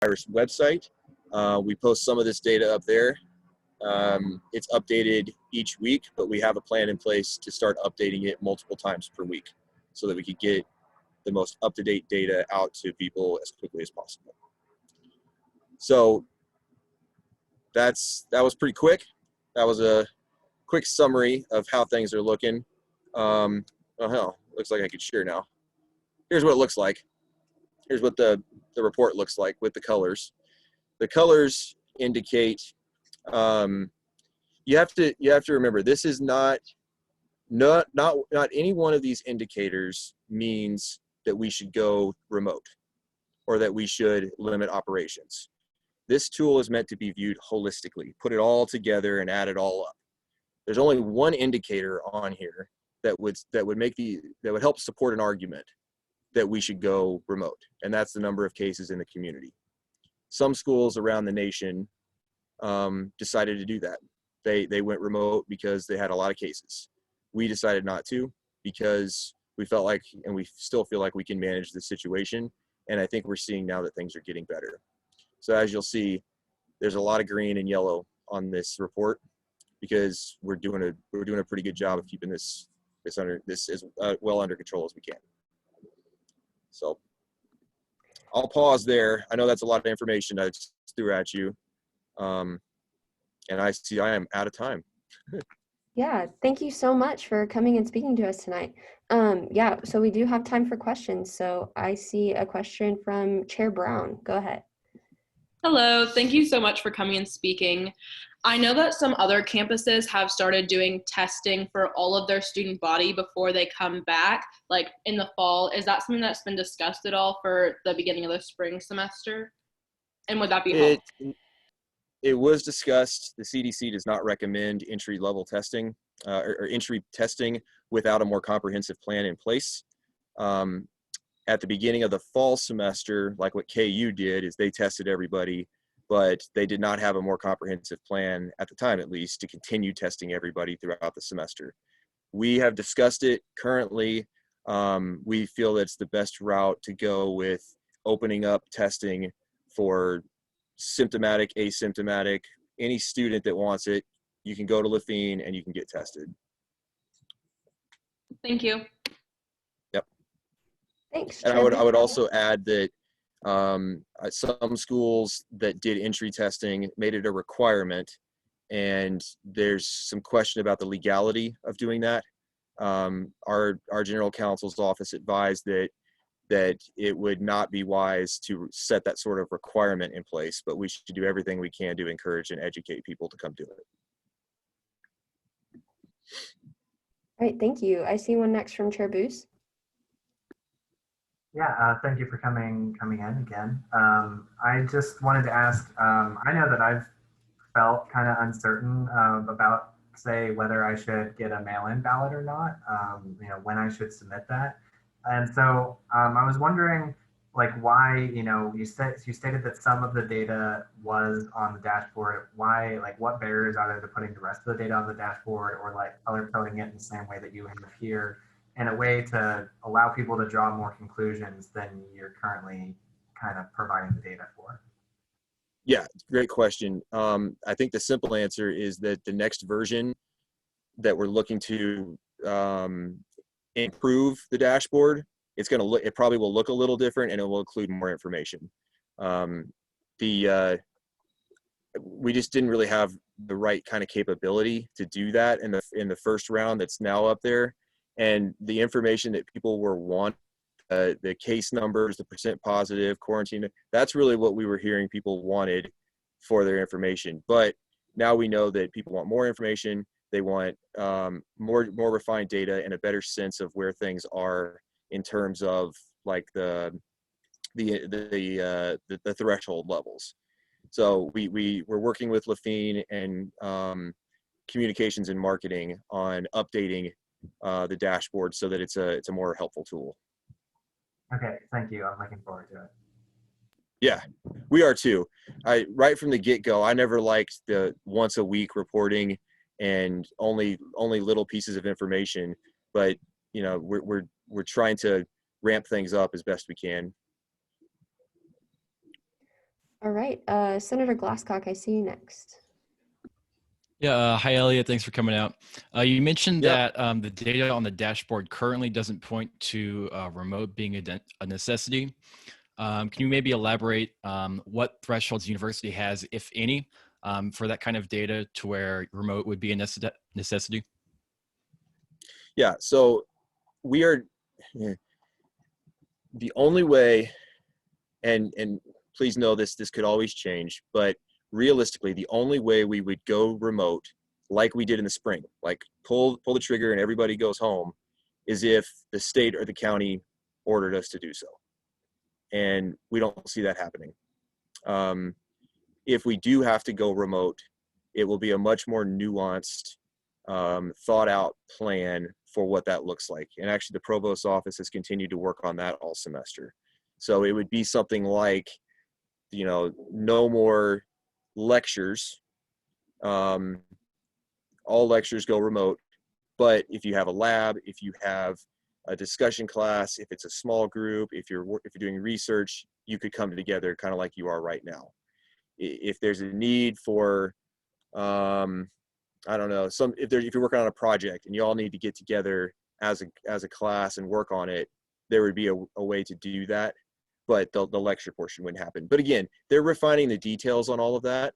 Iris website. We post some of this data up there. It's updated each week, but we have a plan in place to start updating it multiple times per week so that we could get the most up-to-date data out to people as quickly as possible. So that was pretty quick. That was a quick summary of how things are looking. Oh hell, looks like I could share now. Here's what it looks like. Here's what the report looks like with the colors. The colors indicate, you have to remember, this is not any one of these indicators means that we should go remote or that we should limit operations. This tool is meant to be viewed holistically, put it all together and add it all up. There's only one indicator on here that would help support an argument that we should go remote, and that's the number of cases in the community. Some schools around the nation decided to do that. They went remote because they had a lot of cases. We decided not to because we felt like, and we still feel like, we can manage the situation, and I think we're seeing now that things are getting better. So as you'll see, there's a lot of green and yellow on this report because we're doing a pretty good job of keeping this as well under control as we can. So I'll pause there. I know that's a lot of information I just threw at you. And I see I am out of time. Yeah, thank you so much for coming and speaking to us tonight. Yeah, so we do have time for questions. So I see a question from Chair Brown. Go ahead. Hello, thank you so much for coming and speaking. I know that some other campuses have started doing testing for all of their student body before they come back, like in the fall. Is that something that's been discussed at all for the beginning of the spring semester? And would that be helpful? It was discussed. The CDC does not recommend entry-level testing or entry testing without a more comprehensive plan in place. At the beginning of the fall semester, like what KU did, is they tested everybody, but they did not have a more comprehensive plan, at the time at least, to continue testing everybody throughout the semester. We have discussed it currently. We feel it's the best route to go with opening up testing for symptomatic, asymptomatic, any student that wants it. You can go to Lafayette and you can get tested. Thank you. Yep. Thanks. And I would also add that some schools that did entry testing made it a requirement, and there's some question about the legality of doing that. Our general counsel's office advised that it would not be wise to set that sort of requirement in place, but we should do everything we can to encourage and educate people to come do it. All right, thank you. I see one next from Chair Boos. Yeah, thank you for coming in again. I just wanted to ask, I know that I've felt kind of uncertain about, say, whether I should get a mail-in ballot or not, when I should submit that. And so I was wondering, like, why, you stated that some of the data was on the dashboard. Why, like, what barriers are there to putting the rest of the data on the dashboard, or like color coding it in the same way that you have here, in a way to allow people to draw more conclusions than you're currently kind of providing the data for? Yeah, great question. I think the simple answer is that the next version that we're looking to improve the dashboard, it probably will look a little different, and it will include more information. We just didn't really have the right kind of capability to do that in the first round that's now up there. And the information that people were wanting, the case numbers, the % positive, quarantine, that's really what we were hearing people wanted for their information. But now we know that people want more information. They want more refined data and a better sense of where things are in terms of like the threshold levels. So we're working with Lafayette and communications and marketing on updating the dashboard so that it's a more helpful tool. Okay, thank you. I'm looking forward to it. Yeah, we are too. Right from the get-go, I never liked the once a week reporting and only little pieces of information, but we're trying to ramp things up as best we can. All right, Senator Glasscock, I see you next. Yeah, hi Elliot, thanks for coming out. You mentioned Yep. that the data on the dashboard currently doesn't point to remote being a necessity. Can you maybe elaborate what thresholds the university has, if any, for that kind of data to where remote would be a necessity? Yeah, so we are the only way, and please know this could always change, but realistically, the only way we would go remote, like we did in the spring, like pull the trigger and everybody goes home, is if the state or the county ordered us to do so. And we don't see that happening. If we do have to go remote, it will be a much more nuanced, thought out plan for what that looks like. And actually the provost's office has continued to work on that all semester. So it would be something like, no more lectures. All lectures go remote. But if you have a lab, if you have a discussion class, if it's a small group, if you're doing research, you could come together kind of like you are right now. If there's a need for, I don't know, if you're working on a project and you all need to get together as a class and work on it, there would be a way to do that, but the lecture portion wouldn't happen. But again, they're refining the details on all of that.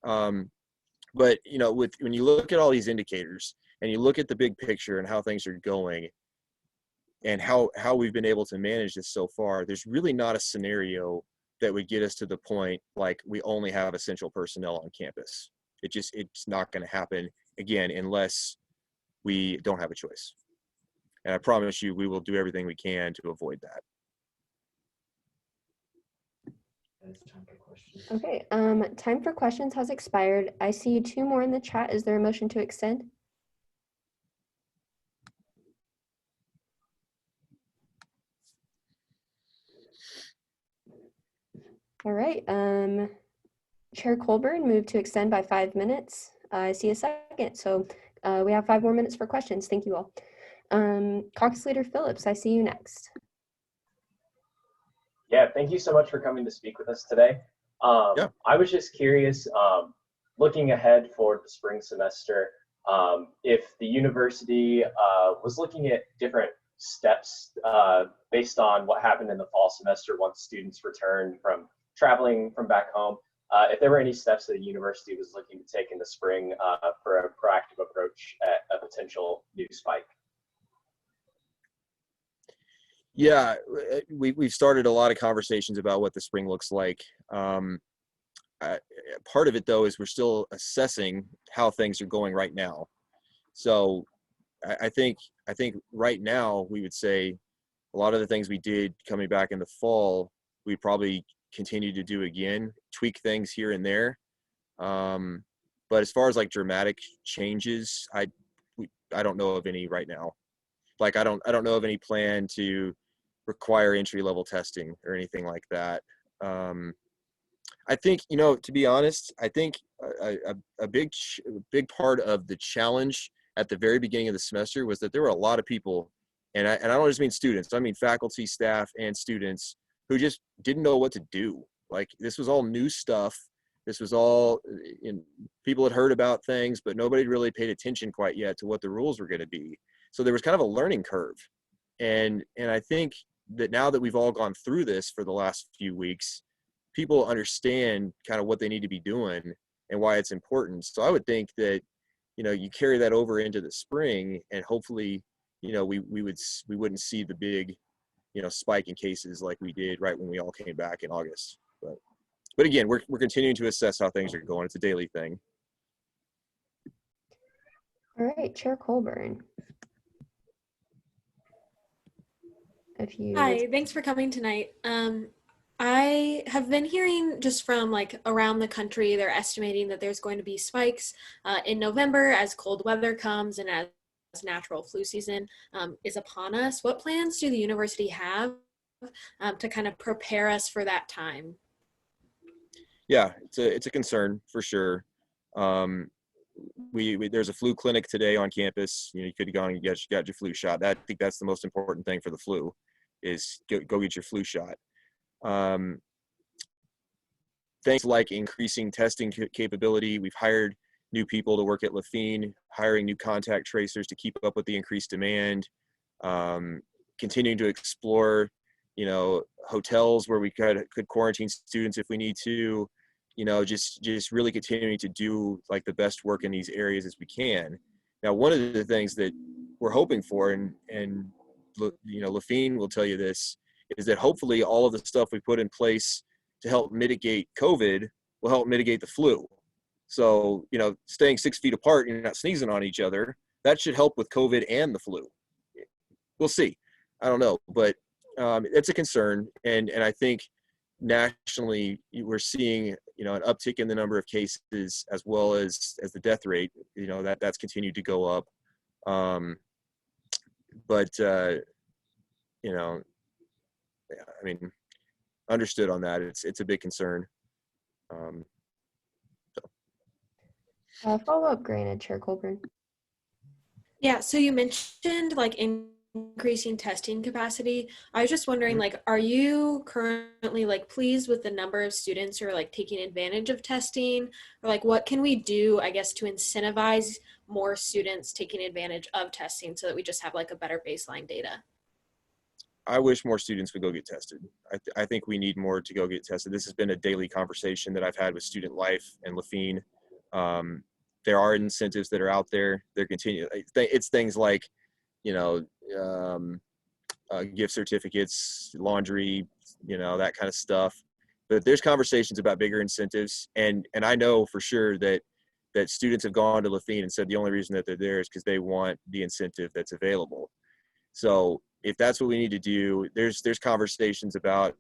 But when you look at all these indicators and you look at the big picture and how things are going and how we've been able to manage this so far, there's really not a scenario that would get us to the point like we only have essential personnel on campus. It's not going to happen again unless we don't have a choice. And I promise you, we will do everything we can to avoid that. Okay, time for questions has expired. I see 2 more in the chat. Is there a motion to extend? All right, Chair Colburn moved to extend by 5 minutes. I see a second, so we have 5 more minutes for questions. Thank you all. Caucus Leader Phillips, I see you next. Yeah, thank you so much for coming to speak with us today. Yeah. I was just curious, looking ahead for the spring semester, if the university was looking at different steps based on what happened in the fall semester once students returned from traveling from back home, if there were any steps that the university was looking to take in the spring for a proactive approach at a potential new spike. Yeah, we've started a lot of conversations about what the spring looks like. Part of it, though, is we're still assessing how things are going right now. So I think right now we would say a lot of the things we did coming back in the fall, we probably continue to do again, tweak things here and there. But as far as like dramatic changes, I don't know of any right now. Like I don't know of any plan to require entry-level testing or anything like that. I think, to be honest, I think a big part of the challenge at the very beginning of the semester was that there were a lot of people, and I don't just mean students, I mean faculty, staff, and students who just didn't know what to do. Like this was all new stuff. This was all, people had heard about things, but nobody really paid attention quite yet to what the rules were going to be. So there was kind of a learning curve. And I think that now that we've all gone through this for the last few weeks, people understand kind of what they need to be doing and why it's important. So I would think that, you carry that over into the spring and hopefully, we wouldn't see the big, spike in cases like we did right when we all came back in August. But again, we're continuing to assess how things are going. It's a daily thing. All right, Chair Colburn. Hi, thanks for coming tonight. I have been hearing just from like around the country, they're estimating that there's going to be spikes in November as cold weather comes and as natural flu season is upon us. What plans do the university have to kind of prepare us for that time? Yeah, it's a concern for sure. There's a flu clinic today on campus. You could have gone and got your flu shot. I think that's the most important thing for the flu is go get your flu shot. things like increasing testing capability. We've hired new people to work at Lafine, hiring new contact tracers to keep up with the increased demand, continuing to explore, hotels where we could quarantine students if we need to, just really continuing to do like the best work in these areas as we can. Now, one of the things that we're hoping for, and Lafine will tell you this, is that hopefully all of the stuff we put in place to help mitigate COVID will help mitigate the flu. So, staying 6 feet apart and not sneezing on each other, that should help with COVID and the flu. We'll see. I don't know, but it's a concern. And I think nationally we're seeing, an uptick in the number of cases as well as the death rate, that's continued to go up. Understood on that. It's a big concern. Follow-up granted, Chair Colburn. Yeah, so you mentioned like increasing testing capacity. I was just wondering, like, are you currently like pleased with the number of students who are like taking advantage of testing? Or like what can we do, I guess, to incentivize more students taking advantage of testing so that we just have like a better baseline data? I wish more students would go get tested. I think we need more to go get tested. This has been a daily conversation that I've had with Student Life and Lafine. There are incentives that are out there. They're continuing. It's things like, gift certificates, laundry, that kind of stuff. But there's conversations about bigger incentives. And I know for sure that students have gone to Lafine and said the only reason that they're there is because they want the incentive that's available. So if that's what we need to do, there's conversations about,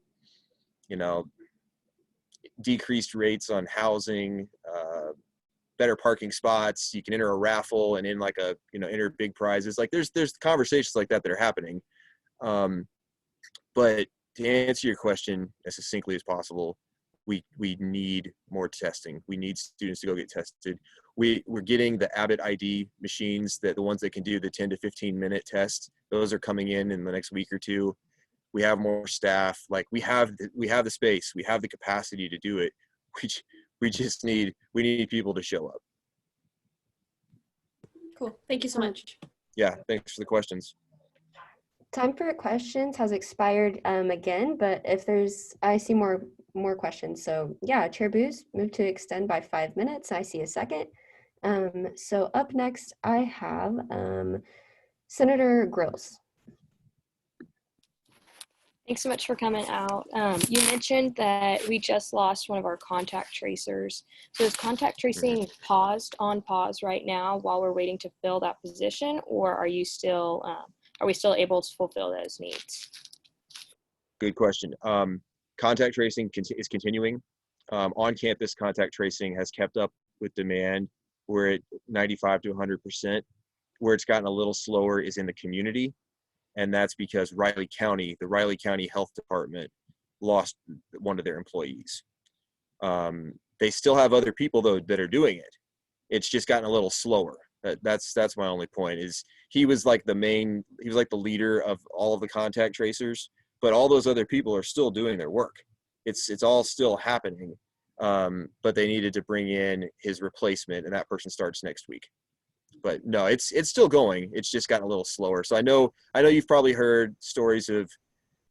decreased rates on housing, better parking spots. You can enter a raffle and in like enter big prizes. Like there's conversations like that are happening. But to answer your question as succinctly as possible, we need more testing. We need students to go get tested. We're getting the Abbott ID machines, the ones that can do the 10 to 15 minute test. Those are coming in the next week or two. We have more staff. Like we have the space, we have the capacity to do it. We need people to show up. Cool. Thank you so much. Yeah, thanks for the questions. Time for questions has expired again, but if I see more questions. So yeah, Chair Booz moved to extend by 5 minutes. I see a second. So up next, I have Senator Grills. Thanks so much for coming out. You mentioned that we just lost one of our contact tracers. So is contact tracing on pause right now while we're waiting to fill that position, or are we still able to fulfill those needs? Good question. Contact tracing is continuing. On-campus contact tracing has kept up with demand. We're at 95 to 100%. Where it's gotten a little slower is in the community. And that's because the Riley County Health Department lost one of their employees. They still have other people though that are doing it. It's just gotten a little slower. That's my only point. Is he was like the leader of all of the contact tracers, but all those other people are still doing their work. It's all still happening. But they needed to bring in his replacement, and that person starts next week. But no, it's still going. It's just gotten a little slower. So I know you've probably heard stories of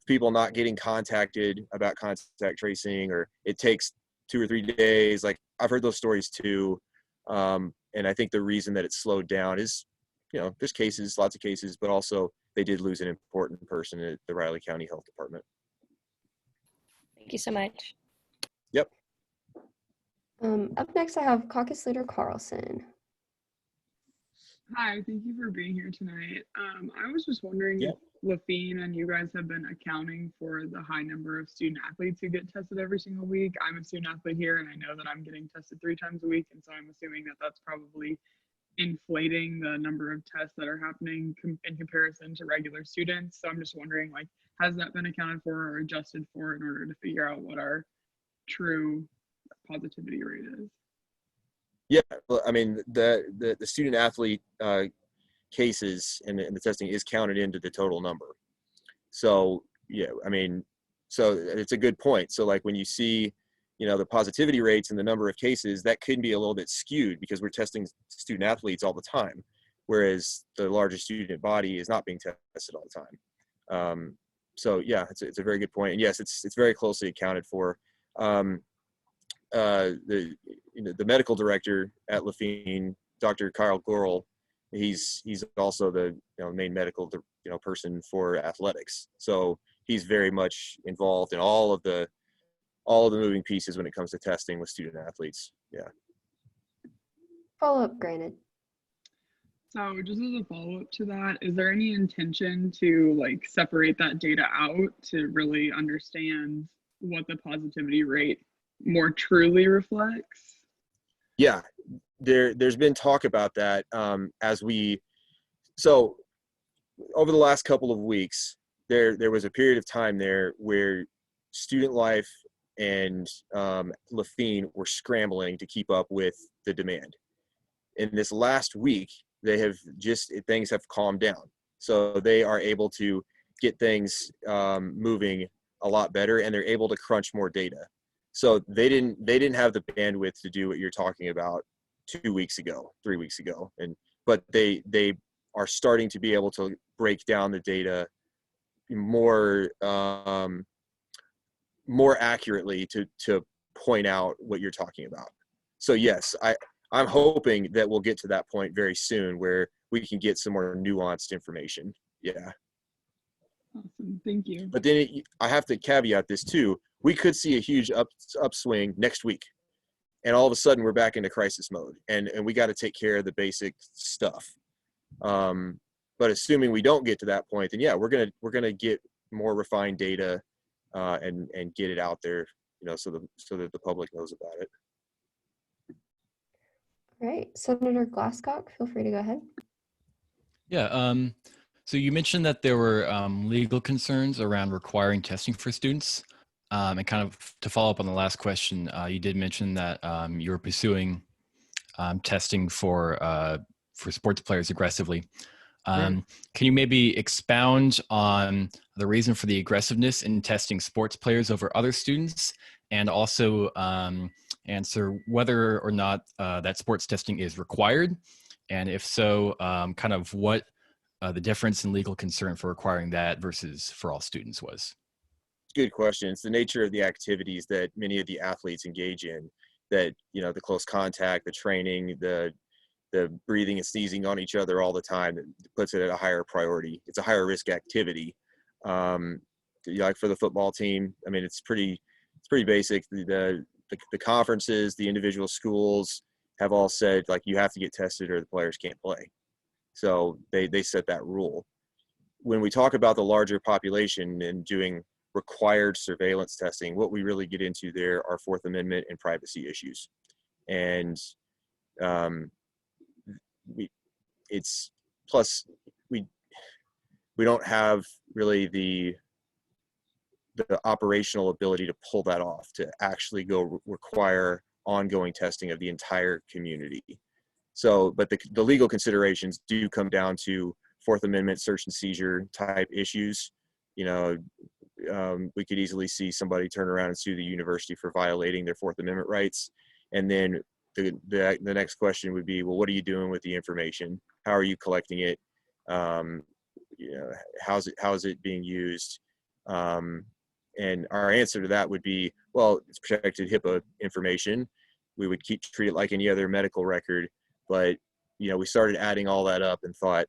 people not getting contacted about contact tracing, or it takes 2 or 3 days. Like I've heard those stories too. And I think the reason that it's slowed down is, there's lots of cases, but also they did lose an important person at the Riley County Health Department. Thank you so much. Yep. Up next, I have Caucus Leader Carlson. Hi, thank you for being here tonight. I was just wondering if Lafine and you guys have been accounting for the high number of student athletes who get tested every single week. I'm a student athlete here, and I know that I'm getting tested 3 times a week, and so I'm assuming that that's probably inflating the number of tests that are happening in comparison to regular students. So I'm just wondering, like, has that been accounted for or adjusted for in order to figure out what our true positivity rate is? Yeah, well, I mean, the student athlete cases and the testing is counted into the total number. So yeah, I mean, so it's a good point. So like when you see, the positivity rates and the number of cases, that could be a little bit skewed because we're testing student athletes all the time, whereas the larger student body is not being tested all the time. So yeah, it's a very good point. And yes, it's very closely accounted for. The medical director at Lafine, Dr. Kyle Gorel, he's also the main medical person for athletics. So he's very much involved in all of the moving pieces when it comes to testing with student athletes. Yeah. Follow-up granted. So just as a follow-up to that, is there any intention to like separate that data out to really understand what the positivity rate more truly reflects? Yeah, there's been talk about that so over the last couple of weeks, there was a period of time there where Student Life and Lafine were scrambling to keep up with the demand. In this last week, things have calmed down. So they are able to get things moving a lot better, and they're able to crunch more data. So they didn't have the bandwidth to do what you're talking about 3 weeks ago, but they are starting to be able to break down the data more accurately to point out what you're talking about. So yes, I'm hoping that we'll get to that point very soon where we can get some more nuanced information. Yeah. Awesome, thank you. But then I have to caveat this too. We could see a huge upswing next week, and all of a sudden we're back into crisis mode, and we got to take care of the basic stuff. But assuming we don't get to that point, then yeah, we're gonna get more refined data and get it out there, so that the public knows about it. All right, Senator Glasscock, feel free to go ahead. Yeah. So you mentioned that there were legal concerns around requiring testing for students. And kind of to follow up on the last question, you did mention that you were pursuing testing for sports players aggressively. Can you maybe expound on the reason for the aggressiveness in testing sports players over other students, and also answer whether or not that sports testing is required? And if so, kind of what the difference in legal concern for requiring that versus for all students was? Good question. It's the nature of the activities that many of the athletes engage in, that, the close contact, the training, the breathing and sneezing on each other all the time, that puts it at a higher priority. It's a higher risk activity. Like for the football team, I mean, it's pretty basic. The conferences, the individual schools have all said, like, you have to get tested or the players can't play. So they set that rule. When we talk about the larger population and doing required surveillance testing, what we really get into there are Fourth Amendment and privacy issues. And we don't have really the operational ability to pull that off, to actually go require ongoing testing of the entire community. So, but the legal considerations do come down to Fourth Amendment search and seizure type issues. We could easily see somebody turn around and sue the university for violating their Fourth Amendment rights. And then the next question would be, well, what are you doing with the information? How are you collecting it? How is it being used? And our answer to that would be, well, it's protected HIPAA information. We would treat it like any other medical record. But, we started adding all that up and thought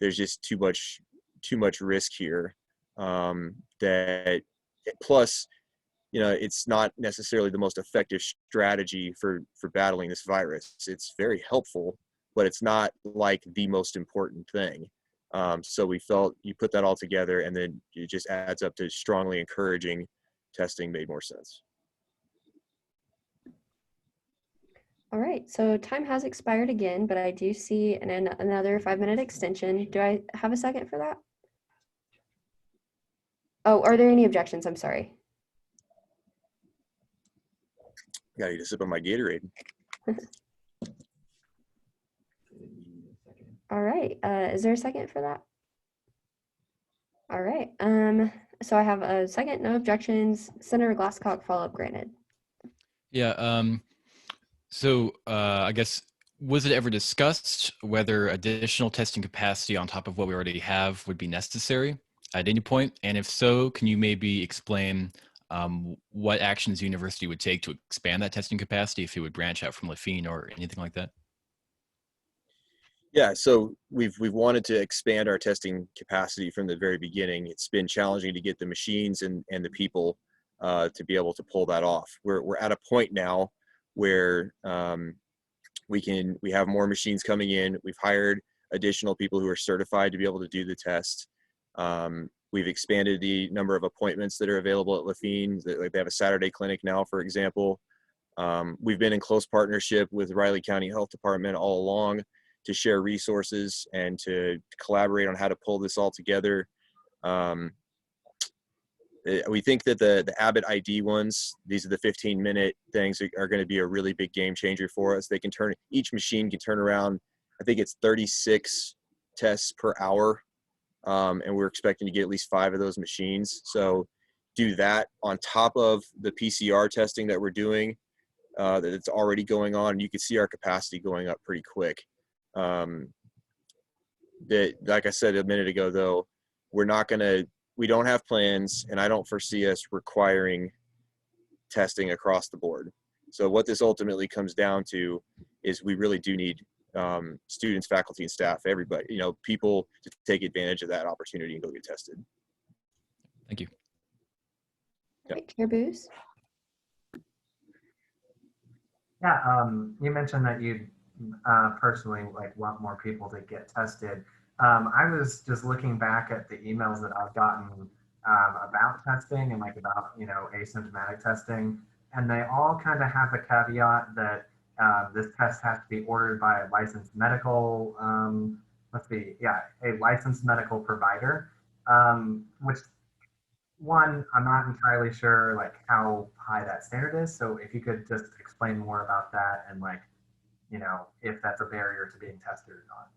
there's just too much risk here. That plus, it's not necessarily the most effective strategy for battling this virus. It's very helpful, but it's not like the most important thing. So we felt you put that all together, and then it just adds up to strongly encouraging testing made more sense. All right, so time has expired again, but I do see another 5-minute extension. Do I have a second for that? Oh, are there any objections? I'm sorry. Got to eat a sip of my Gatorade. All right, is there a second for that? All right, so I have a second, no objections. Senator Glasscock, follow-up granted. Yeah. I guess, was it ever discussed whether additional testing capacity on top of what we already have would be necessary at any point? And if so, can you maybe explain what actions the university would take to expand that testing capacity, if it would branch out from Lafayette or anything like that? Yeah, so we've wanted to expand our testing capacity from the very beginning. It's been challenging to get the machines and the people to be able to pull that off. We're at a point now where we have more machines coming in. We've hired additional people who are certified to be able to do the test. We've expanded the number of appointments that are available at Lafayette. Like they have a Saturday clinic now, for example. We've been in close partnership with Riley County Health Department all along to share resources and to collaborate on how to pull this all together. We think that the Abbott ID ones, these are the 15-minute things, are going to be a really big game changer for us. Each machine can turn around, I think it's 36 tests per hour. And we're expecting to get at least 5 of those machines. So do that on top of the PCR testing that we're doing, that it's already going on. And you can see our capacity going up pretty quick. Like I said a minute ago, though, we don't have plans, and I don't foresee us requiring testing across the board. So what this ultimately comes down to is we really do need students, faculty, and staff, everybody, people to take advantage of that opportunity and go get tested. Thank you. Right, Chair Booz. Yeah, you mentioned that you personally want more people to get tested. I was just looking back at the emails that I've gotten about testing and about asymptomatic testing, and they all kind of have the caveat that this test has to be ordered by a licensed medical a licensed medical provider, which one, I'm not entirely sure how high that standard is. So if you could just explain more about that and if that's a barrier to being tested or not.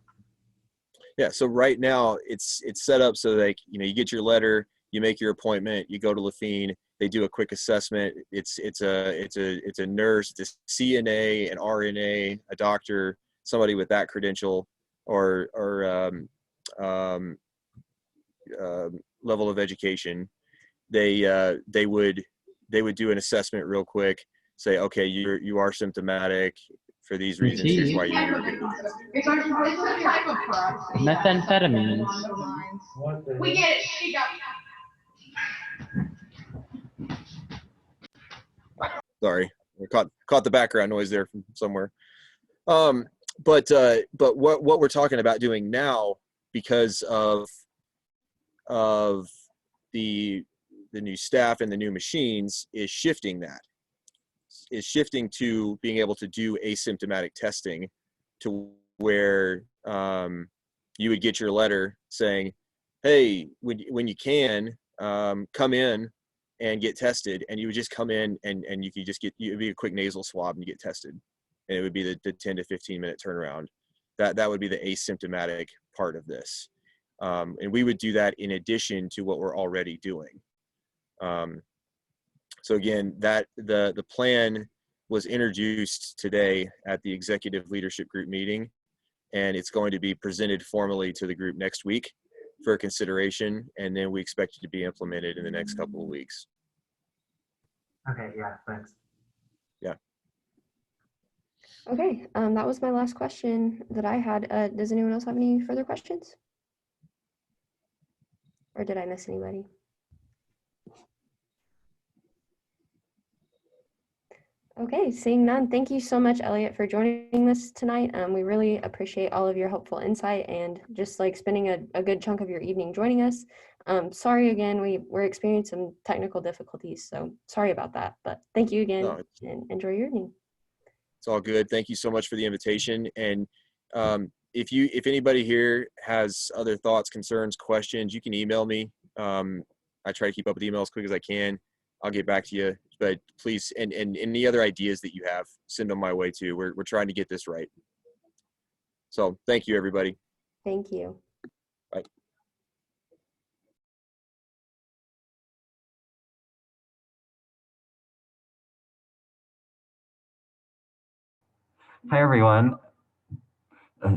Yeah, so right now it's set up so you get your letter, you make your appointment, you go to Lafayette, they do a quick assessment. It's a nurse, it's a CNA, an RNA, a doctor, somebody with that credential or level of education. They would do an assessment real quick, say, okay, you are symptomatic for these reasons. Here's why you're going to be tested. Methamphetamine. We get it. Sorry, we caught the background noise there from somewhere. But what we're talking about doing now, because of the new staff and the new machines, is shifting to being able to do asymptomatic testing, to where you would get your letter saying, hey, when you can, come in and get tested, and you would just come in and you could just it'd be a quick nasal swab and you get tested, and it would be the 10 to 15 minute turnaround. That would be the asymptomatic part of this, and we would do that in addition to what we're already doing. So again, that the plan was introduced today at the executive leadership group meeting, and it's going to be presented formally to the group next week for consideration, and then we expect it to be implemented in the next couple of weeks. Okay, yeah, thanks. Yeah. Okay, that was my last question that I had. Does anyone else have any further questions? Or did I miss anybody? Okay, seeing none, thank you so much, Elliot, for joining us tonight. We really appreciate all of your helpful insight and just spending a good chunk of your evening joining us. Sorry again, we're experiencing some technical difficulties, so sorry about that, but thank you again, and enjoy your evening. It's all good. Thank you so much for the invitation. And if anybody here has other thoughts, concerns, questions, you can email me. I try to keep up with emails as quick as I can. I'll get back to you, but please, and any other ideas that you have, send them my way too. We're trying to get this right. So thank you, everybody. Thank you. Bye. Hi, everyone. Uh,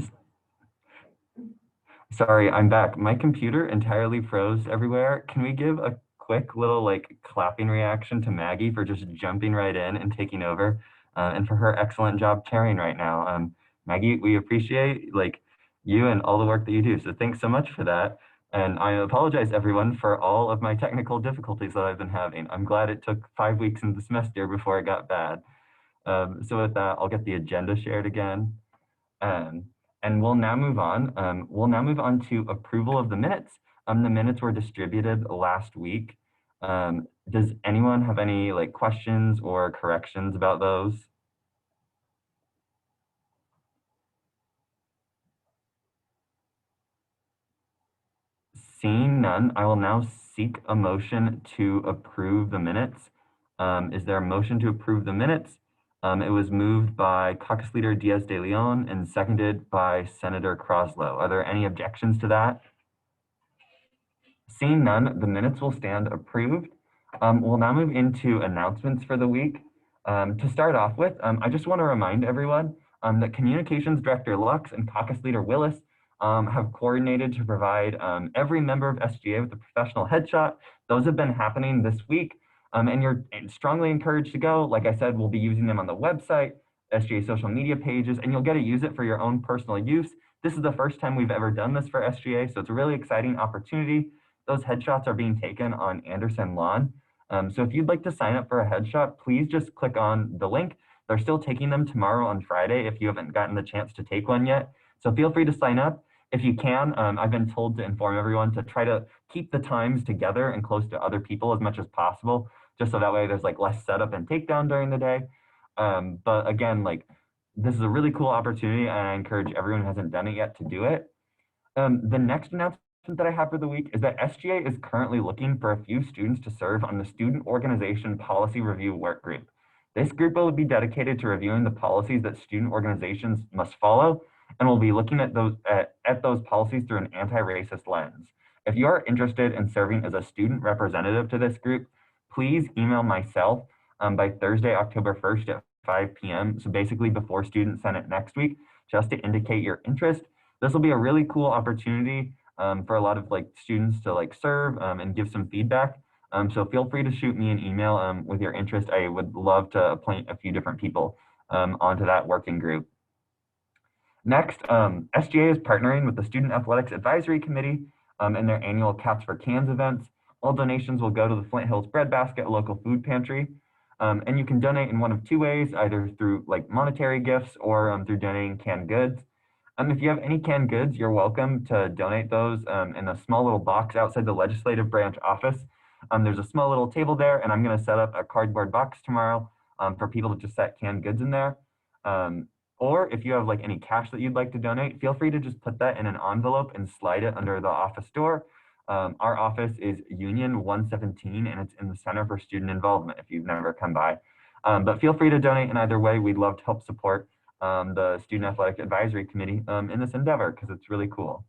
Sorry, I'm back. My computer entirely froze everywhere. Can we give a quick little like clapping reaction to Maggie for just jumping right in and taking over, and for her excellent job chairing right now. Maggie, we appreciate like you and all the work that you do. So thanks so much for that. And I apologize everyone for all of my technical difficulties that I've been having. I'm glad it took 5 weeks in the semester before it got bad. So with that, I'll get the agenda shared again. Um, and we'll now move on. We'll now move on to approval of the minutes. The minutes were distributed last week. Does anyone have any like questions or corrections about those? Seeing none, I will now seek a motion to approve the minutes. Is there a motion to approve the minutes? It was moved by Caucus Leader Diaz de Leon and seconded by Senator Croslow. Are there any objections to that? Seeing none, the minutes will stand approved. We'll now move into announcements for the week. To start off with, I just want to remind everyone that Communications Director Lux and Caucus Leader Willis have coordinated to provide every member of SGA with a professional headshot. Those have been happening this week, and you're strongly encouraged to go. Like I said, we'll be using them on the website, SGA social media pages, and you'll get to use it for your own personal use. This is the first time we've ever done this for SGA, so it's a really exciting opportunity. Those headshots are being taken on Anderson Lawn. So if you'd like to sign up for a headshot, please just click on the link. They're still taking them tomorrow on Friday if you haven't gotten the chance to take one yet. So feel free to sign up. If you can, I've been told to inform everyone to try to keep the times together and close to other people as much as possible, just so that way there's like less setup and takedown during the day. But again, like this is a really cool opportunity and I encourage everyone who hasn't done it yet to do it. The next announcement that I have for the week is that SGA is currently looking for a few students to serve on the Student Organization Policy Review Work Group. This group will be dedicated to reviewing the policies that student organizations must follow, and will be looking at those policies through an anti-racist lens. If you are interested in serving as a student representative to this group, please email myself by Thursday, October 1st at 5 p.m. So basically before Student Senate next week, just to indicate your interest. This will be a really cool opportunity for a lot of like students to like serve and give some feedback. So feel free to shoot me an email with your interest. I would love to appoint a few different people onto that working group. Next, SGA is partnering with the Student Athletics Advisory Committee in their annual Cats for Cans events. All donations will go to the Flint Hills Breadbasket, a local food pantry. And you can donate in one of two ways, either through like monetary gifts or through donating canned goods. If you have any canned goods, you're welcome to donate those in a small little box outside the legislative branch office. There's a small little table there, and I'm going to set up a cardboard box tomorrow for people to just set canned goods in there. Or if you have like any cash that you'd like to donate, feel free to just put that in an envelope and slide it under the office door. Our office is Union 117, and it's in the Center for Student Involvement if you've never come by. But feel free to donate in either way. We'd love to help support the Student Athletic Advisory Committee in this endeavor because it's really cool.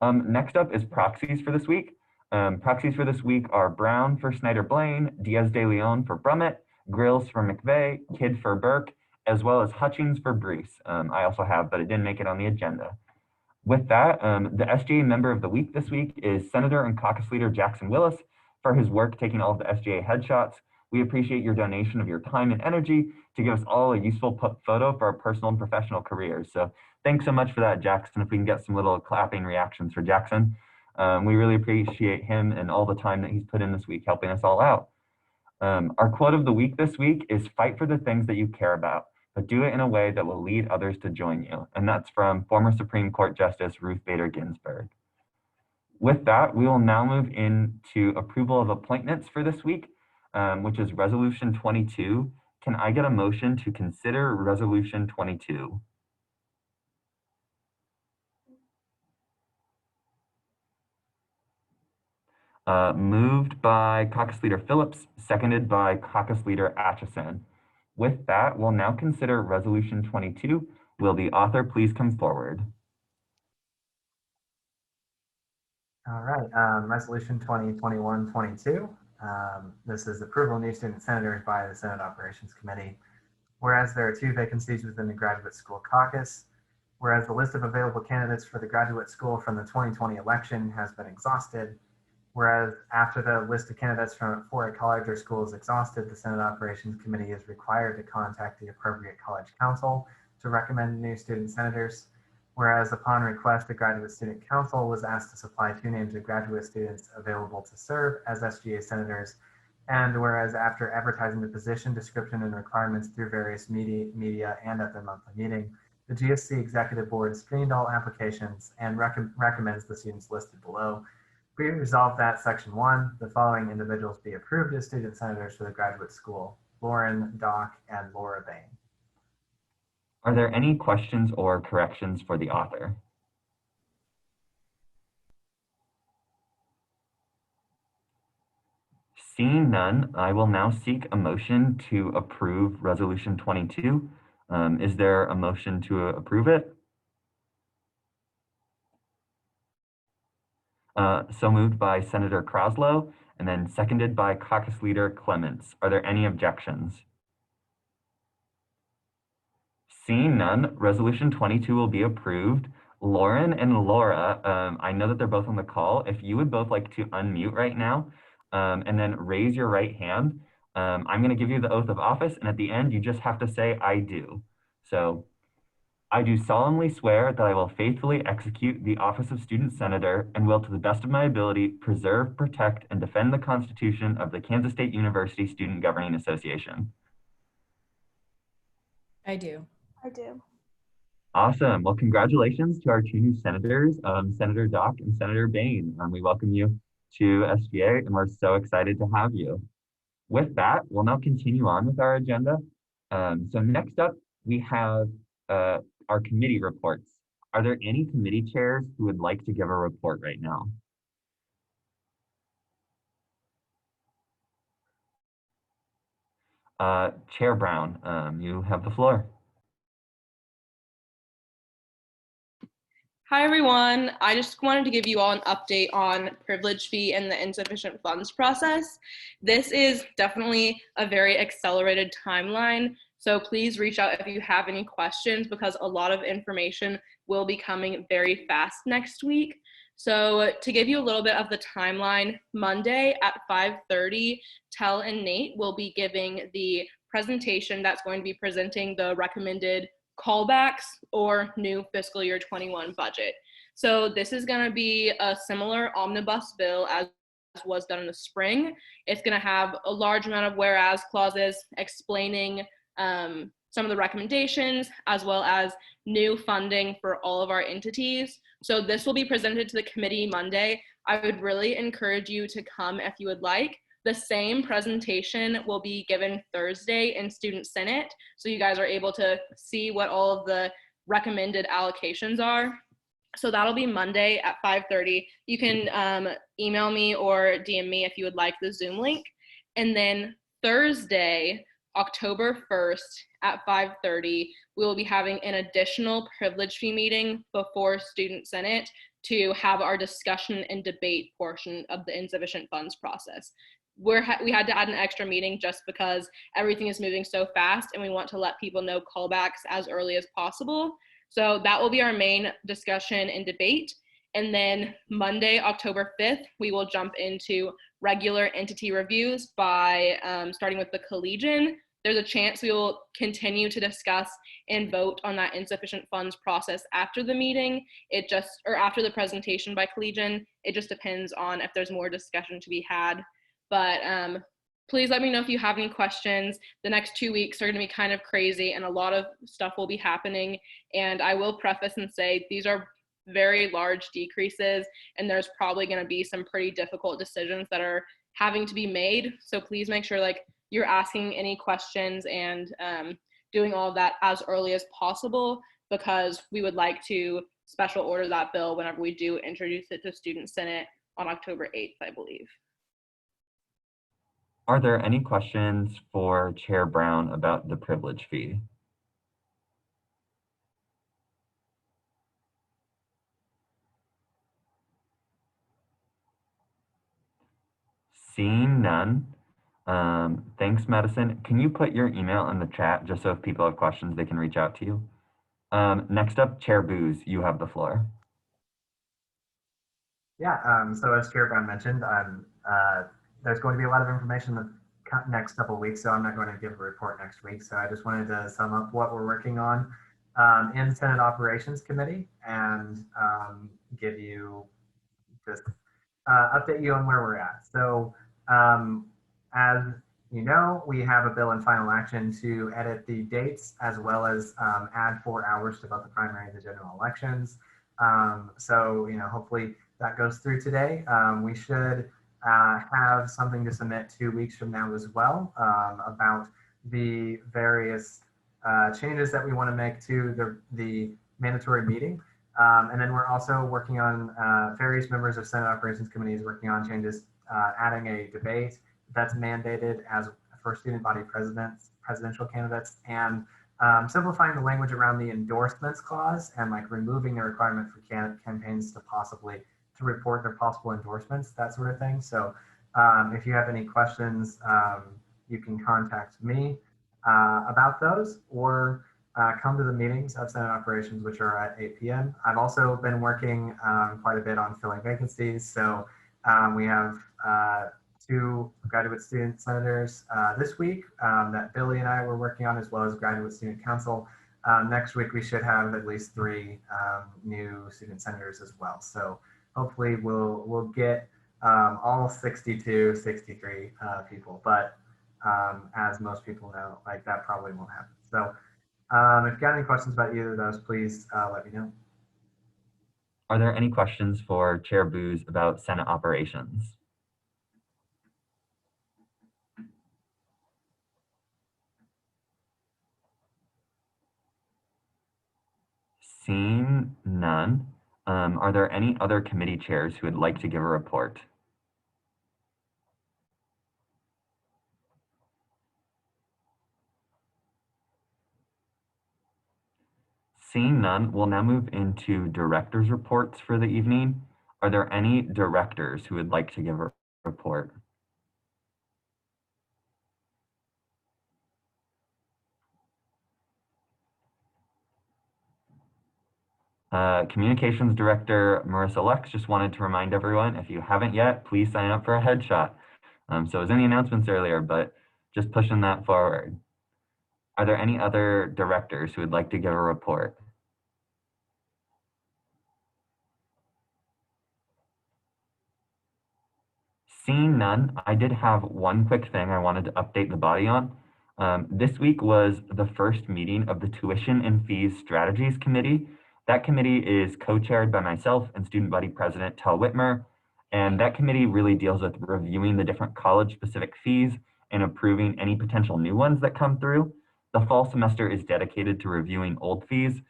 Next up is proxies for this week. Proxies for this week are Brown for Snyder Blaine, Diaz de Leon for Brummett, Grills for McVeigh, Kidd for Burke, as well as Hutchings for Brees. I also have, but it didn't make it on the agenda. With that, the SGA member of the week this week is Senator and Caucus Leader Jackson Willis for his work taking all of the SGA headshots. We appreciate your donation of your time and energy to give us all a useful photo for our personal and professional careers. So thanks so much for that, Jackson. If we can get some little clapping reactions for Jackson. We really appreciate him and all the time that he's put in this week helping us all out. Our quote of the week this week is fight for the things that you care about, but do it in a way that will lead others to join you. And that's from former Supreme Court Justice Ruth Bader Ginsburg. With that, we will now move into approval of appointments for this week, which is Resolution 22. Can I get a motion to consider Resolution 22? Moved by Caucus Leader Phillips, seconded by Caucus Leader Atchison. With that, we'll now consider Resolution 22. Will the author please come forward? All right, Resolution 2021-22. This is approval of new student senators by the Senate Operations Committee. Whereas there are 2 vacancies within the Graduate School Caucus. Whereas the list of available candidates for the graduate school from the 2020 election has been exhausted. Whereas after the list of candidates for a college or school is exhausted, the Senate Operations Committee is required to contact the appropriate college council to recommend new student senators. Whereas upon request, the Graduate Student Council was asked to supply 2 names of graduate students available to serve as SGA senators. And whereas after advertising the position description and requirements through various media and at their monthly meeting, the GSC Executive Board screened all applications and recommends the students listed below. Be resolved that Section 1, the following individuals be approved as student senators for the graduate school: Lauren Dock and Laura Bain. Are there any questions or corrections for the author? Seeing none, I will now seek a motion to approve Resolution 22. Is there a motion to approve it? So moved by Senator Kraslow and then seconded by Caucus Leader Clements. Are there any objections? Seeing none, Resolution 22 will be approved. Lauren and Laura, I know that they're both on the call. If you would both like to unmute right now and then raise your right hand, I'm going to give you the oath of office, and at the end, you just have to say, "I do." So, I do solemnly swear that I will faithfully execute the office of Student Senator and will, to the best of my ability, preserve, protect, and defend the Constitution of the Kansas State University Student Governing Association. I do. I do. Awesome. Well, congratulations to our 2 new senators, Senator Dock and Senator Bain. We welcome you to SGA, and we're so excited to have you. With that, we'll now continue on with our agenda. So next up, we have our committee reports. Are there any committee chairs who would like to give a report right now? Chair Brown, you have the floor. Hi, everyone. I just wanted to give you all an update on privilege fee and the insufficient funds process. This is definitely a very accelerated timeline, so please reach out if you have any questions, because a lot of information will be coming very fast next week. So to give you a little bit of the timeline, Monday at 5:30, Tel and Nate will be giving the presentation that's going to be presenting the recommended callbacks or new fiscal year 21 budget. So this is going to be a similar omnibus bill as was done in the spring. It's going to have a large amount of whereas clauses explaining some of the recommendations, as well as new funding for all of our entities. So this will be presented to the committee Monday. I would really encourage you to come if you would like. The same presentation will be given Thursday in Student Senate, so you guys are able to see what all of the recommended allocations are. So that'll be Monday at 5:30. You can email me or DM me if you would like the Zoom link. And then Thursday, October 1st at 5:30, we will be having an additional privilege fee meeting before Student Senate to have our discussion and debate portion of the insufficient funds process. We had to add an extra meeting just because everything is moving so fast, and we want to let people know callbacks as early as possible. So that will be our main discussion and debate. And then Monday, October 5th, we will jump into regular entity reviews by starting with the Collegian. There's a chance we will continue to discuss and vote on that insufficient funds process after the meeting. Or after the presentation by Collegian. It just depends on if there's more discussion to be had. But please let me know if you have any questions. The next 2 weeks are going to be kind of crazy, and a lot of stuff will be happening. And I will preface and say these are very large decreases, and there's probably going to be some pretty difficult decisions that are having to be made. So please make sure you're asking any questions and doing all of that as early as possible, because we would like to special order that bill whenever we do introduce it to Student Senate on October 8th, I believe. Are there any questions for Chair Brown about the privilege fee? Seeing none, Thanks, Madison. Can you put your email in the chat just so if people have questions, they can reach out to you? Next up, Chair Booz, you have the floor. Yeah, so as Chair Brown mentioned, there's going to be a lot of information the next couple of weeks, so I'm not going to give a report next week. So I just wanted to sum up what we're working on in Senate Operations Committee and give you just update you on where we're at. So as you know, we have a bill in final action to edit the dates as well as add 4 hours to both the primary and the general elections. So, you know, hopefully that goes through today. We should have something to submit 2 weeks from now as well about the various changes that we want to make to the mandatory meeting. And then we're also working on various members of Senate Operations Committees working on changes, adding a debate that's mandated as for student body presidential candidates, and simplifying the language around the endorsements clause and like removing the requirement for campaigns to report their possible endorsements, that sort of thing. So if you have any questions, you can contact me about those, or come to the meetings of Senate Operations, which are at 8 p.m. I've also been working quite a bit on filling vacancies. So we have 2 graduate student senators this week that Billy and I were working on, as well as graduate student council. Next week, we should have at least 3 new student senators as well. So hopefully we'll get all 62, 63 people, but as most people know, like that probably won't happen. So if you got any questions about either of those, please let me know. Are there any questions for Chair Booz about Senate operations? Seeing none, are there any other committee chairs who would like to give a report? Seeing none, we'll now move into directors' reports for the evening. Are there any directors who would like to give a report? Communications Director Marissa Lux just wanted to remind everyone, if you haven't yet, please sign up for a headshot. So it was in the announcements earlier, but just pushing that forward. Are there any other directors who would like to give a report? Seeing none, I did have one quick thing I wanted to update the body on. This week was the first meeting of the Tuition and Fees Strategies Committee. That committee is co-chaired by myself and Student Body President Tel Whitmer, and that committee really deals with reviewing the different college-specific fees and approving any potential new ones that come through. The fall semester is dedicated to reviewing old fees,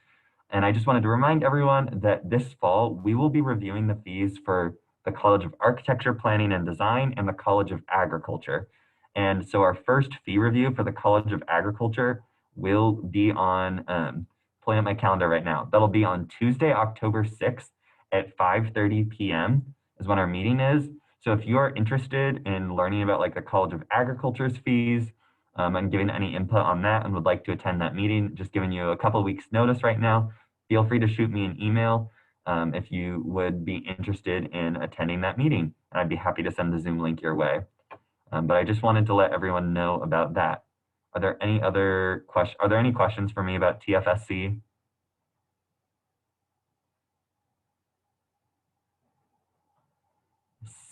and I just wanted to remind everyone that this fall, we will be reviewing the fees for the College of Architecture, Planning and Design, and the College of Agriculture. And so our first fee review for the College of Agriculture will be on, pulling up my calendar right now, that'll be on Tuesday, October 6th at 5:30 p.m. is when our meeting is. So if you are interested in learning about like the College of Agriculture's fees and giving any input on that and would like to attend that meeting, just giving you a couple of weeks notice right now, feel free to shoot me an email if you would be interested in attending that meeting. And I'd be happy to send the Zoom link your way. But I just wanted to let everyone know about that. Are there any other questions? Are there any questions for me about TFSC?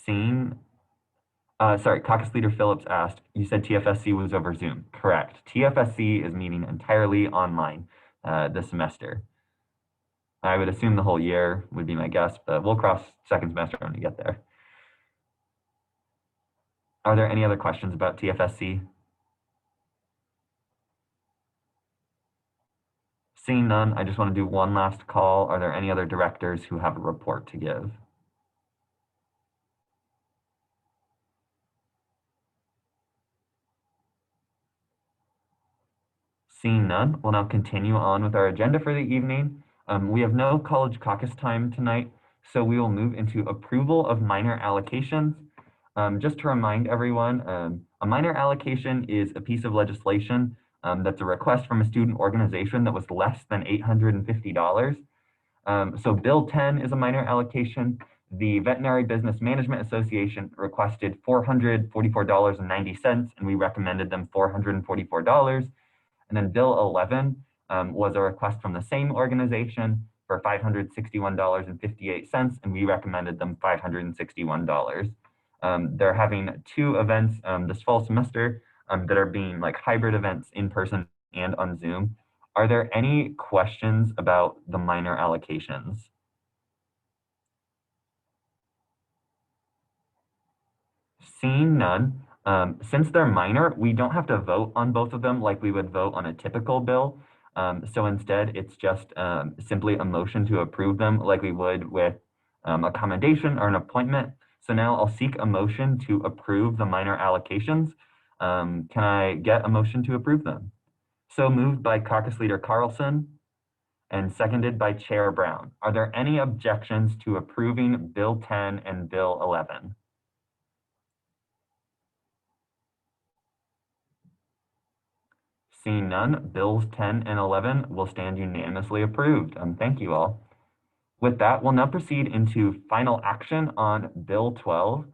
Seeing, sorry, Caucus Leader Phillips asked, you said TFSC was over Zoom. Correct. TFSC is meeting entirely online this semester. I would assume the whole year would be my guess, but we'll cross second semester when we get there. Are there any other questions about TFSC? Seeing none, I just want to do one last call. Are there any other directors who have a report to give? Seeing none, we'll now continue on with our agenda for the evening. We have no college caucus time tonight, so we will move into approval of minor allocations. Just to remind everyone, a minor allocation is a piece of legislation that's a request from a student organization that was less than $850. So Bill 10 is a minor allocation. The Veterinary Business Management Association requested $444.90, and we recommended them $444. And then Bill 11 was a request from the same organization for $561.58, and we recommended them $561. They're having 2 events this fall semester that are being like hybrid events in person and on Zoom. Are there any questions about the minor allocations? Seeing none, since they're minor, we don't have to vote on both of them like we would vote on a typical bill. So instead, it's just simply a motion to approve them like we would with a commendation or an appointment. So now I'll seek a motion to approve the minor allocations. Can I get a motion to approve them? So moved by Caucus Leader Carlson and seconded by Chair Brown. Are there any objections to approving Bill 10 and Bill 11? Seeing none, Bills 10 and 11 will stand unanimously approved. Thank you all. With that, we'll now proceed into final action on Bill 12.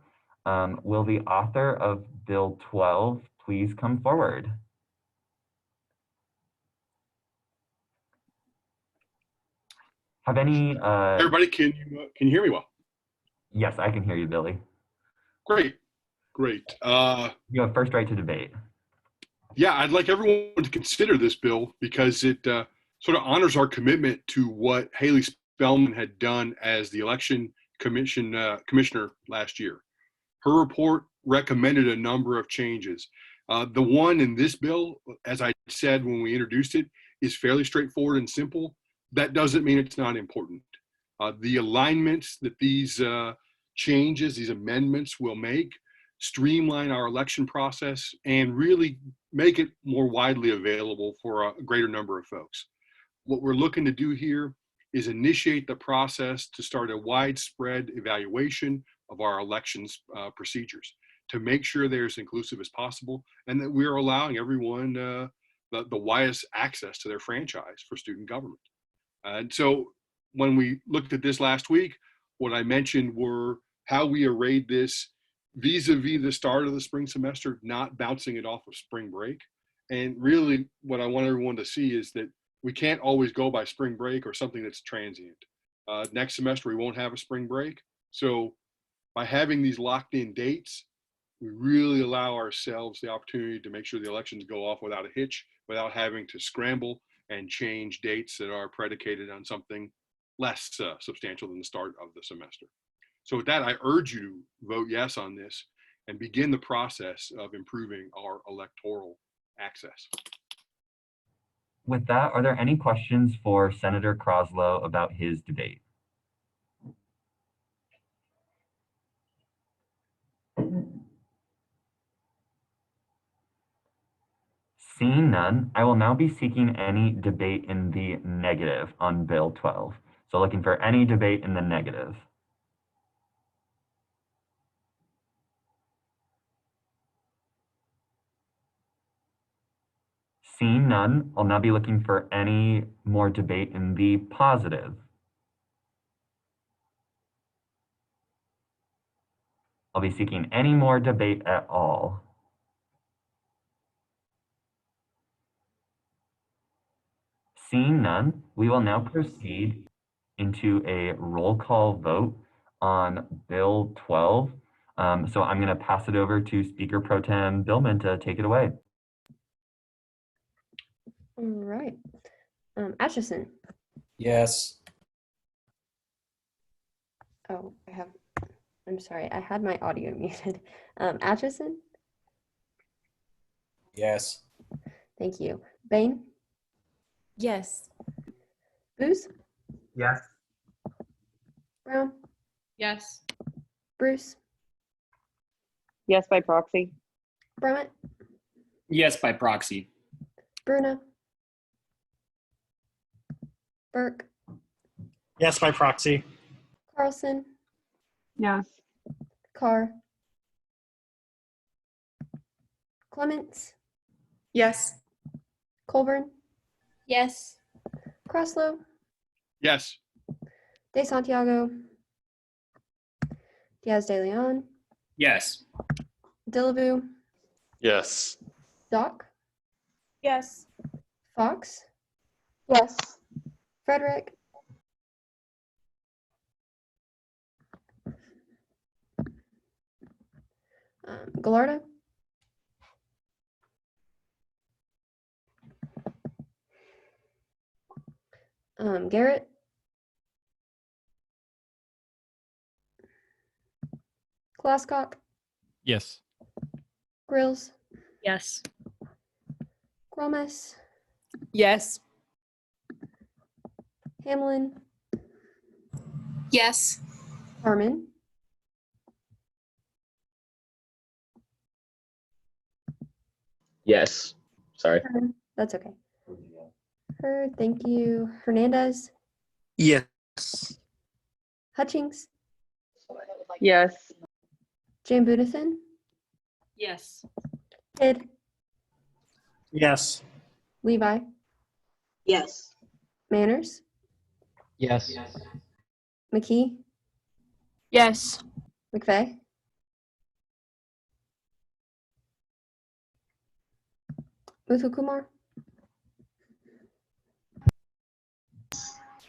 Will the author of Bill 12 please come forward? Have any? Everybody, can you hear me well? Yes, I can hear you, Billy. Great. You have first right to debate. Yeah, I'd like everyone to consider this bill because it sort of honors our commitment to what Haley Spellman had done as the election commissioner last year. Her report recommended a number of changes. The one in this bill, as I said when we introduced it, is fairly straightforward and simple. That doesn't mean it's not important. The alignments that these changes, these amendments will make, streamline our election process and really make it more widely available for a greater number of folks. What we're looking to do here is initiate the process to start a widespread evaluation of our elections procedures to make sure they're as inclusive as possible and that we're allowing everyone the widest access to their franchise for student government. And so when we looked at this last week, what I mentioned were how we arrayed this vis-a-vis the start of the spring semester, not bouncing it off of spring break. And really what I want everyone to see is that we can't always go by spring break or something that's transient. Next semester, we won't have a spring break. So by having these locked in dates, we really allow ourselves the opportunity to make sure the elections go off without a hitch, without having to scramble and change dates that are predicated on something less substantial than the start of the semester. So with that, I urge you to vote yes on this and begin the process of improving our electoral access. With that, are there any questions for Senator Kraslow about his debate? Seeing none, I will now be seeking any debate in the negative on Bill 12. So looking for any debate in the negative. Seeing none, I'll now be looking for any more debate in the positive. I'll be seeking any more debate at all. Seeing none, we will now proceed into a roll call vote on Bill 12. So I'm going to pass it over to Speaker Pro Tem Billman to take it away. All right. Atchison. Yes. Oh, I'm sorry, I had my audio muted. Atchison? Yes. Thank you. Bain? Yes. Booz? Yes. Brown? Yes. Bruce? Yes, by proxy. Brummett? Yes, by proxy. Bruna? Burke? Yes, by proxy. Carlson? Yes. Carr? Clements, Yes. Colburn, Yes. Croslow, Yes. De Santiago, Diaz de Leon, Yes. Dillaboo, Yes. Doc, Yes. Fox, Yes. Frederick, Gallardo, Garrett, Glasscock, Yes. Grills, Yes. Gromes, Yes. Hamlin, Yes. Harmon, Yes. Sorry. that's okay. Heard, thank you. Hernandez, Yes. Hutchings, Yes. Jambunathan, Yes. Kidd, Yes. Levi, Yes. Manners, Yes. McKee, Yes. McVeigh, Muthukumar,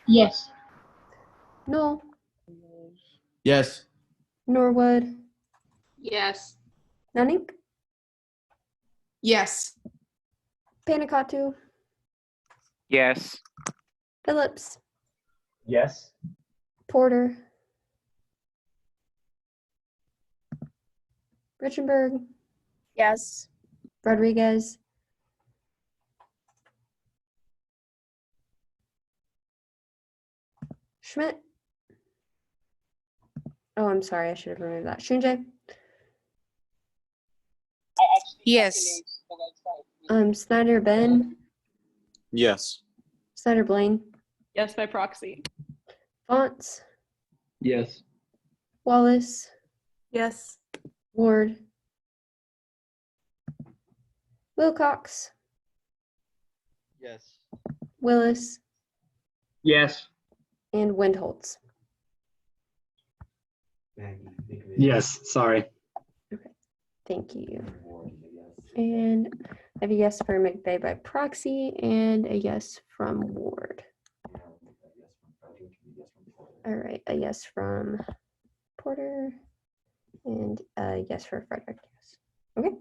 Yes. Noel, Yes. Norwood, Yes. Nunink, Yes. Panicatu, Yes. Phillips, Yes. Porter, Richenberg, Yes. Rodriguez, Schmidt. Oh, I'm sorry, I should have removed that. Shunjay, Yes. Snyder Ben, Yes. Snyder Blaine, Yes, by proxy. Fonts, Yes. Wallace, Yes. Ward, Wilcox, Yes. Willis, Yes. and Windholtz. Yes. Sorry. Thank you. And I have a yes for McVeigh by proxy and a yes from Ward. All right, a yes from Porter and a yes for Frederick. Yes. Okay.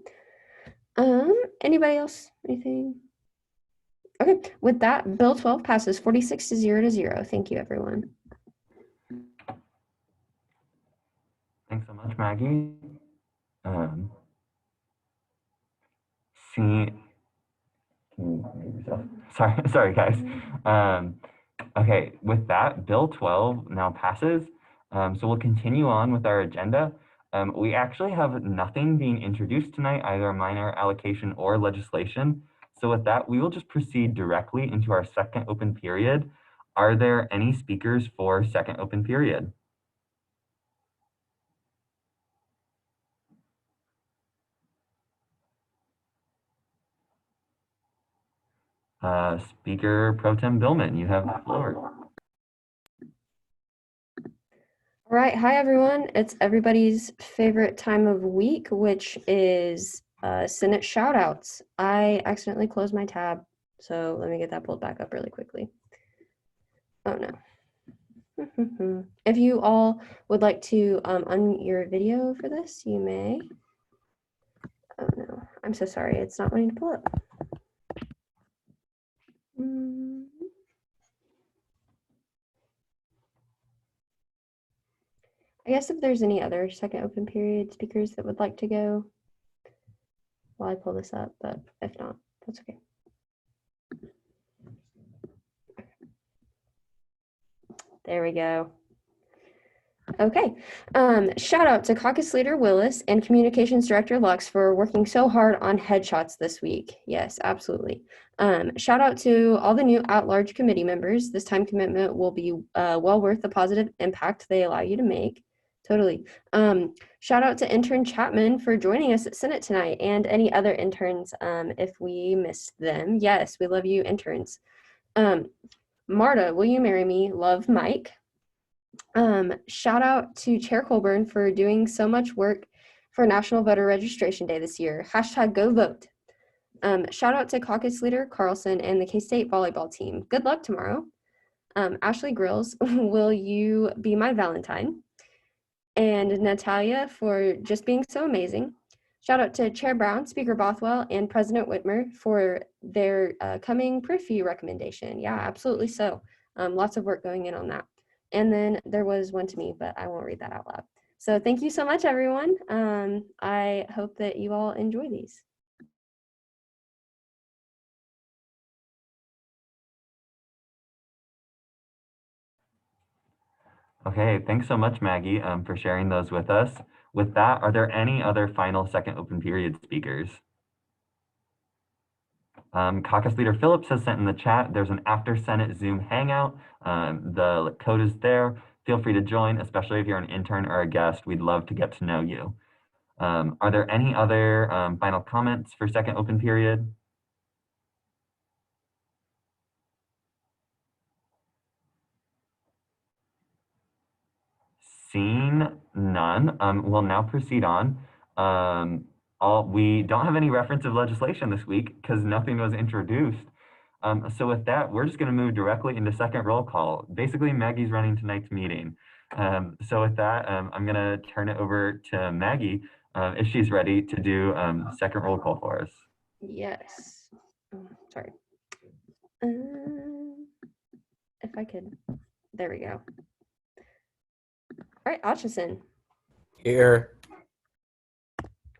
Anybody else? Anything? Okay. With that, Bill 12 passes 46 to 0. Thank you, everyone. Thanks so much, Maggie. See, can you mute yourself? Sorry, guys. Okay, with that, Bill 12 now passes. So we'll continue on with our agenda. We actually have nothing being introduced tonight, either minor allocation or legislation. So with that, we will just proceed directly into our second open period. Are there any speakers for second open period? Speaker Pro Tem Billman, you have the floor. All right. Hi, everyone. It's everybody's favorite time of week, which is Senate shoutouts. I accidentally closed my tab, so let me get that pulled back up really quickly. Oh, no. If you all would like to unmute your video for this, you may. Oh, no. I'm so sorry. It's not wanting to pull up. I guess if there's any other second open period speakers that would like to go while I pull this up, but if not, that's okay. There we go. Okay. Shout out to Caucus Leader Willis and Communications Director Lux for working so hard on headshots this week. Yes, absolutely. Shout out to all the new at-large committee members. This time commitment will be well worth the positive impact they allow you to make. Totally. Shout out to intern Chapman for joining us at Senate tonight, and any other interns if we missed them. Yes, we love you, interns. Marta, will you marry me? Love, Mike. Shout out to Chair Colburn for doing so much work for National Voter Registration Day this year. Hashtag go vote. Shout out to caucus leader Carlson and the K-State volleyball team. Good luck tomorrow. Ashley Grills, will you be my Valentine? And Natalia for just being so amazing. Shout out to Chair Brown, Speaker Bothwell, and President Whitmer for their coming proof view recommendation. Yeah, absolutely so. Lots of work going in on that. And then there was one to me, but I won't read that out loud. So thank you so much, everyone. I hope that you all enjoy these. Okay, thanks so much, Maggie, for sharing those with us. With that, are there any other final second open period speakers? Caucus Leader Phillips has sent in the chat, there's an after Senate Zoom hangout. The code is there. Feel free to join, especially if you're an intern or a guest. We'd love to get to know you. Are there any other final comments for second open period? Seeing none, we'll now proceed on. We don't have any reference of legislation this week because nothing was introduced. So with that, we're just going to move directly into second roll call. Basically, Maggie's running tonight's meeting. So with that, I'm going to turn it over to Maggie if she's ready to do second roll call for us. Yes. Oh, sorry. If I could, there we go. All right, Atchison. Here.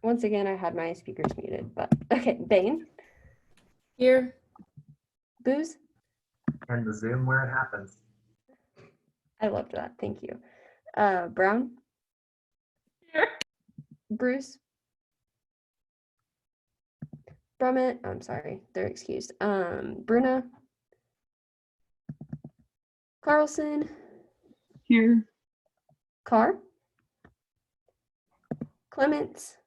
Once again, I had my speakers muted, but okay. Bain. Here. Booze. And the Zoom where it happens. I loved that. Thank you. Brown. Here. Bruce. Brummett. I'm sorry, they're excused. Bruna. Carlson. Here. Carr. Clements.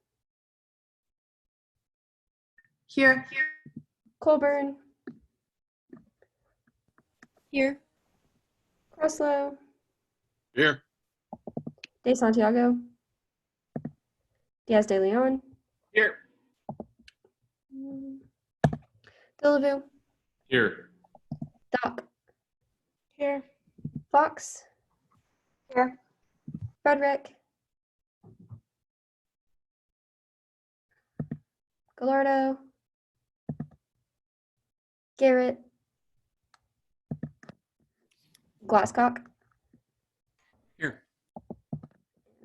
Here. Colburn. Here. Croslow. Here. De Santiago. Diaz de Leon. Here. Delavu. Here. Doc. Here. Fox. Here. Frederick. Gallardo. Garrett. Glasscock. Here.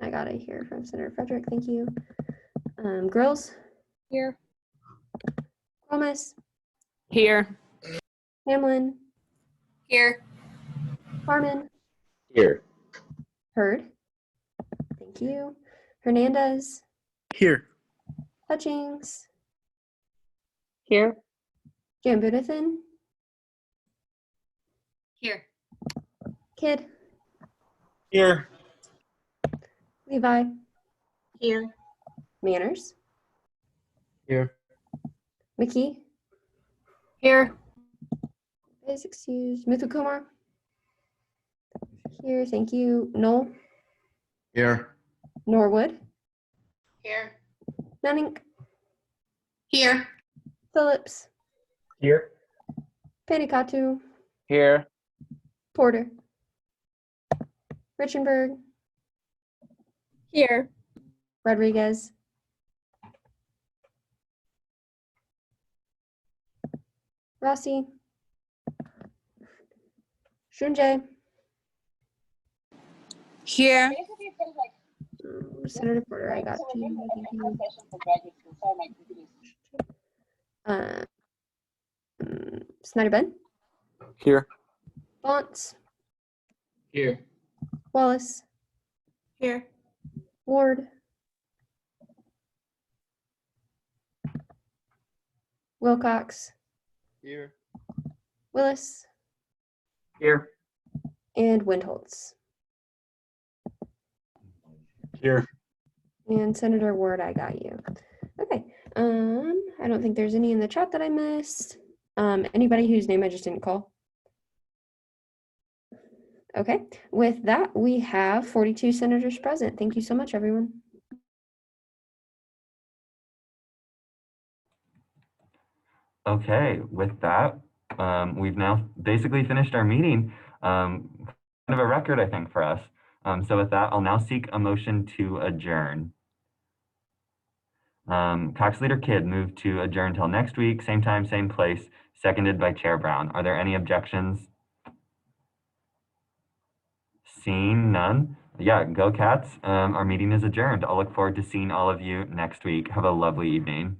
I got it here from Senator Frederick. Thank you. Grills. Here. Thomas. Here. Hamlin. Here. Harmon. Here. Hurd. Thank you. Hernandez. Here. Hutchings. Here. Jambunathan. Here. Kidd. Here. Levi. Here. Manners. Here. McKee. Here. Is excused. Muthukumar. Here, thank you. Knoll. Here. Norwood. Here. Nunning. Here. Phillips. Here. Panikatu. Here. Porter. Richenberg. Here. Rodriguez. Rossi. Shunjay. Here. Senator Porter, I got you. Snyder Ben. Here. Bonts. Here. Wallace. Here. Ward. Wilcox. Here. Willis. Here. And Windholtz. Here. And Senator Ward, I got you. Okay. I don't think there's any in the chat that I missed. Anybody whose name I just didn't call? Okay. With that, we have 42 senators present. Thank you so much, everyone. Okay, with that, we've now basically finished our meeting. Kind of a record, I think, for us. So with that, I'll now seek a motion to adjourn. Caucus Leader Kidd moved to adjourn till next week, same time, same place, seconded by Chair Brown. Are there any objections? Seeing none. Yeah, go Cats. Our meeting is adjourned. I'll look forward to seeing all of you next week. Have a lovely evening.